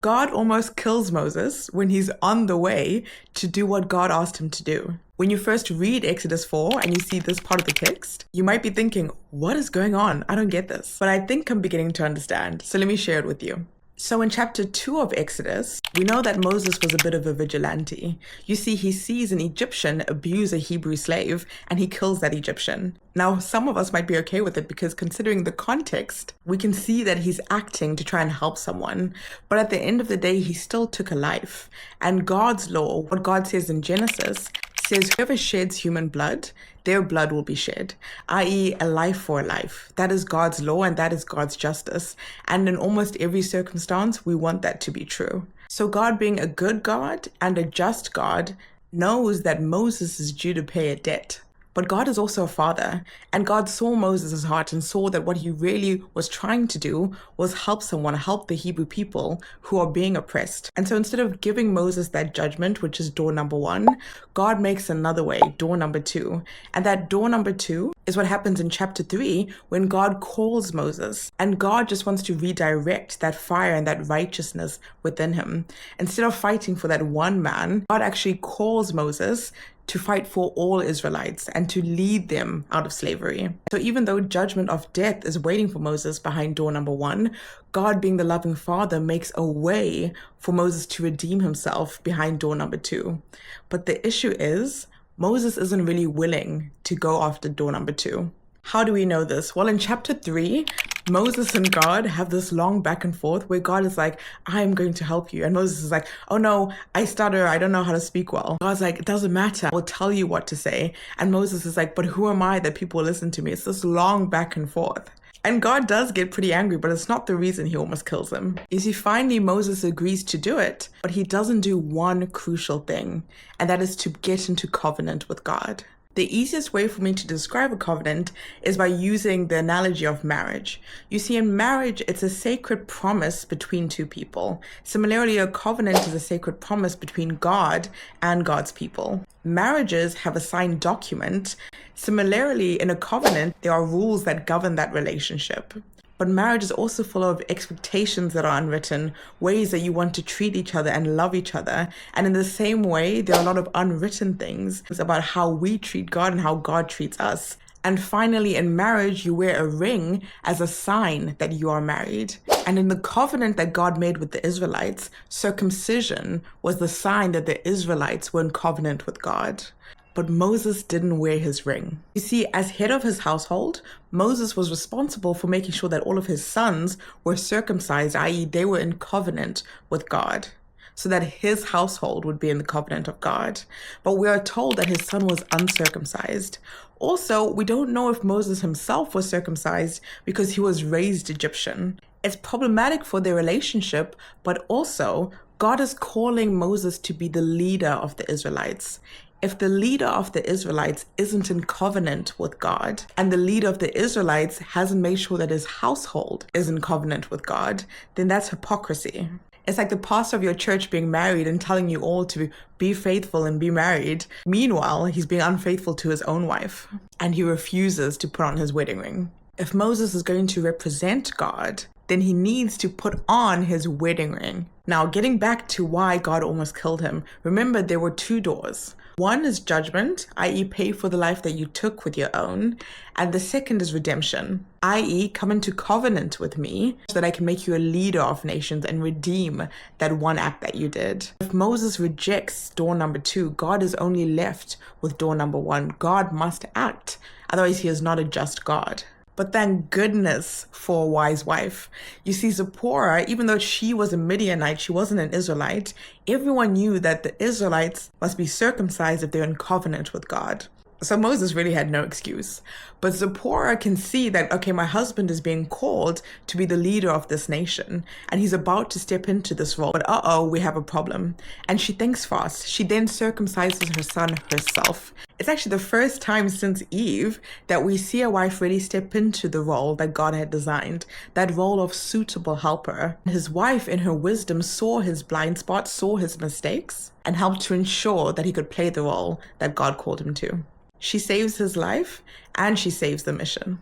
God almost kills Moses when he's on the way to do what God asked him to do. When you first read Exodus 4 and you see this part of the text, you might be thinking, what is going on? I don't get this. But I think I'm beginning to understand. So let me share it with you. So in chapter 2 of Exodus, we know that Moses was a bit of a vigilante. You see, he sees an Egyptian abuse a Hebrew slave and he kills that Egyptian. Now, some of us might be okay with it because considering the context, we can see that he's acting to try and help someone. But at the end of the day, he still took a life. And God's law, what God says in Genesis, says whoever sheds human blood, their blood will be shed, i.e. a life for a life. That is God's law and that is God's justice. And in almost every circumstance, we want that to be true. So God, being a good God and a just God, knows that Moses is due to pay a debt. But God is also a father, and God saw Moses' heart and saw that what he really was trying to do was help someone, help the Hebrew people who are being oppressed. And so instead of giving Moses that judgment, which is door number 1, God makes another way, door number 2. And that door number 2 is what happens in chapter 3 when God calls Moses. And God just wants to redirect that fire and that righteousness within him. Instead of fighting for that one man, God actually calls Moses to fight for all Israelites and to lead them out of slavery. So even though judgment of death is waiting for Moses behind door number 1, God, being the loving father, makes a way for Moses to redeem himself behind door number 2. But the issue is, Moses isn't really willing to go after door number 2. How do we know this? Well, in chapter 3, Moses and God have this long back and forth where God is like, I'm going to help you. And Moses is like, oh no, I stutter. I don't know how to speak well. God's like, it doesn't matter. I will tell you what to say. And Moses is like, but who am I that people listen to me? It's this long back and forth. And God does get pretty angry, but it's not the reason he almost kills him. You see, finally Moses agrees to do it, but he doesn't do one crucial thing, and that is to get into covenant with God. The easiest way for me to describe a covenant is by using the analogy of marriage. You see, in marriage, it's a sacred promise between two people. Similarly, a covenant is a sacred promise between God and God's people. Marriages have a signed document. Similarly, in a covenant, there are rules that govern that relationship. But marriage is also full of expectations that are unwritten, ways that you want to treat each other and love each other. And in the same way, there are a lot of unwritten things about how we treat God and how God treats us. And finally, in marriage, you wear a ring as a sign that you are married. And in the covenant that God made with the Israelites, circumcision was the sign that the Israelites were in covenant with God. But Moses didn't wear his ring. You see, as head of his household, Moses was responsible for making sure that all of his sons were circumcised, i.e. they were in covenant with God, so that his household would be in the covenant of God. But we are told that his son was uncircumcised. Also, we don't know if Moses himself was circumcised because he was raised Egyptian. It's problematic for their relationship, but also God is calling Moses to be the leader of the Israelites. If the leader of the Israelites isn't in covenant with God, and the leader of the Israelites hasn't made sure that his household is in covenant with God, then that's hypocrisy. It's like the pastor of your church being married and telling you all to be faithful and be married. Meanwhile, he's being unfaithful to his own wife, and he refuses to put on his wedding ring. If Moses is going to represent God, then he needs to put on his wedding ring. Now, getting back to why God almost killed him, remember there were 2 doors. One is judgment, i.e. pay for the life that you took with your own. And the second is redemption, i.e. come into covenant with me so that I can make you a leader of nations and redeem that one act that you did. If Moses rejects door number 2, God is only left with door number 1. God must act, otherwise he is not a just God. But thank goodness for a wise wife. You see, Zipporah, even though she was a Midianite, she wasn't an Israelite, everyone knew that the Israelites must be circumcised if they're in covenant with God. So Moses really had no excuse. But Zipporah can see that, okay, my husband is being called to be the leader of this nation, and he's about to step into this role. But we have a problem. And she thinks fast. She then circumcises her son herself. It's actually the first time since Eve that we see a wife really step into the role that God had designed, that role of suitable helper. His wife, in her wisdom, saw his blind spots, saw his mistakes, and helped to ensure that he could play the role that God called him to. She saves his life and she saves the mission.